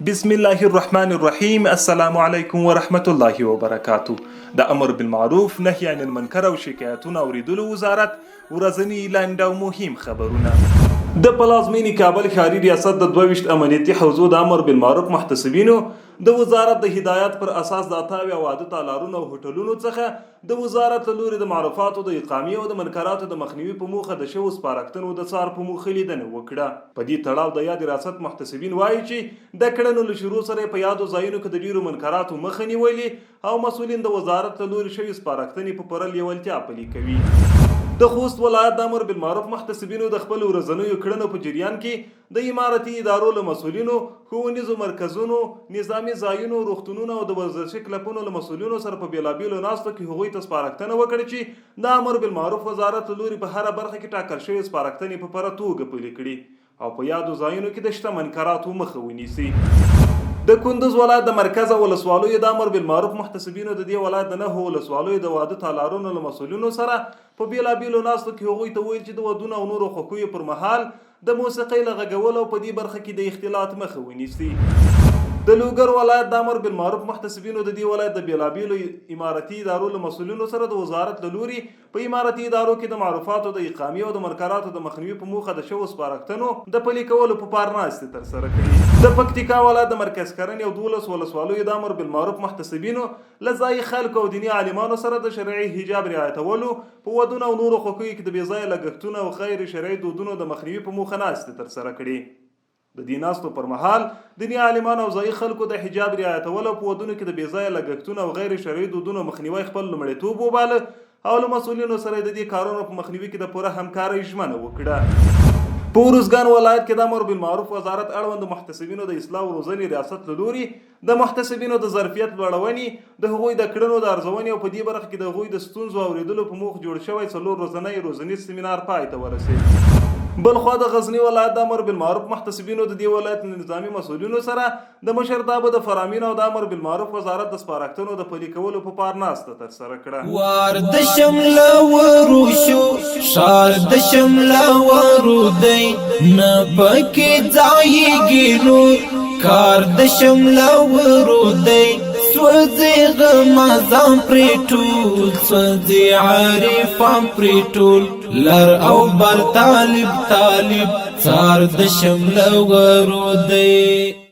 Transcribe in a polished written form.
بسم الله الرحمن الرحیم. السلام علیکم ورحمت الله وبرکاتو. د امر بالمعروف نهی عن المنکر او شکایتونو اوریدلو وزارت ورځنی لاندې او مهم خبرونه. د پلازمینې کابل ښاري ریاست د 22 امنیتي حوزو د امر بالمعروف محتسبینو د وزارت د هدایت پر اساس د اتاوی او عادت تالارونو او هوټلونو څخه د وزارت له لوري د معروفاتو د اقامې او د منکراتو د مخنیوي په موخه د شوو سپارښتنو د څار په موخه لیدنه وکړه. په دې تړاو د یاد ریاست محتسبین وایي چې د کړنو له شروع سره په یادو ځایونو کې د ډیرو منکراتو مخه نیولې او مسؤلین د وزارت له لوري شوي سپارښتنې په پوره لیوالتیا پلي کوي. د خوست ولایت د امر بالمعروف محتسبینو د خپل ورځنیو کړنو په جریان کې د امارتي ادارو له مسؤلینو، ښوونیزو مرکزونو، نظامي ځایونو، روغتونونو او د ورزشي کلبونو له مسؤلینو سره په بېلابېلو ناستو کې هغوی ته سپارښتنه وکړه چې د امر بالمعروف وزارت له لوري په هره برخه کې ټاکل شوې سپارښتنې په پوره توګه پلي کړي او په یادو ځایونو کې د شته منکراتو مخه ونیسي. د کندوز ولایت د مرکز ولسوالیو د امر بالمعروف محتسبینو د دې ولایت د 9 ولسوالیو د واده تالارونو له مسؤلینو سره په بیلابیلو ناستو کې هغوی ته ویل چې د ودونو او نورو خوښیو پر مهال د موسیقۍ له غږولو او په دې برخه کې د اختلاط مخه ونیسي. د لوګر ولایت د امر بالمعروف محتسبینو د دې ولایت د بیلابیلو امارتي ادارو له مسؤلینو سره د وزارت له لوري په امارتي ادارو کې د معروفاتو د اقامې او د منکراتو د مخنیوي په موخه د شوو سپارښتنو د پلي کولو په پار ناستې ترسره کړي. د پکتیکا ولایت د مرکز کرنې او 12 ولسوالیو د امر بالمعروف محتسبینو له ځایي خلکو او دیني عالمانو سره د شرعي حجاب رعایتولو په ودونو او نورو خوښیو کې د بې ځایه لګښتونو او غیر شرعي دودونو د مخنیوي په موخه ناستې ترسره کړي. د دې ناستو پر مهال دیني عالمان او ځایي خلکو د حجاب رعایتولو په ودونو کې د بې ځایه لګښتونو او غیر شرعي دودونو مخنیوی خپل لومړیتوب وباله او له مسؤلینو سره د دې کارونو په مخنیوي کې د پوره همکارۍ ژمنه وکړه. په ارزګان ولایت کې د امر بالمعروف وزارت اړوند محتسبینو د اصلاح او روزنې ریاست له لوري د محتسبینو د ظرفیت لوړونې، د هغوی د کړنو د ارزونې او په دې برخه کې د هغوی د ستونزو اوریدلو په موخه جوړ شوی 4 ورځنی روزنیز سیمینار پای ته ورسید. بلخوا د غزنی ولایت د امر بالمعروف محتسبینو د دې ولایت نظامی مسؤلینو سره د مشرتابه د فرامین او د امر بالمعروف وزارت د سپارښتنو د پلي کولو په پار ناسته ترسره کړه. وار د شمله ورو شو شار د شمله ورو دی نه پکې ځایږي نور کار د شمله ورو دی سوځي غمازان پرې ټول سوځي عارفان پرې ټول لر او بر طالب څار د شمله ورو دی.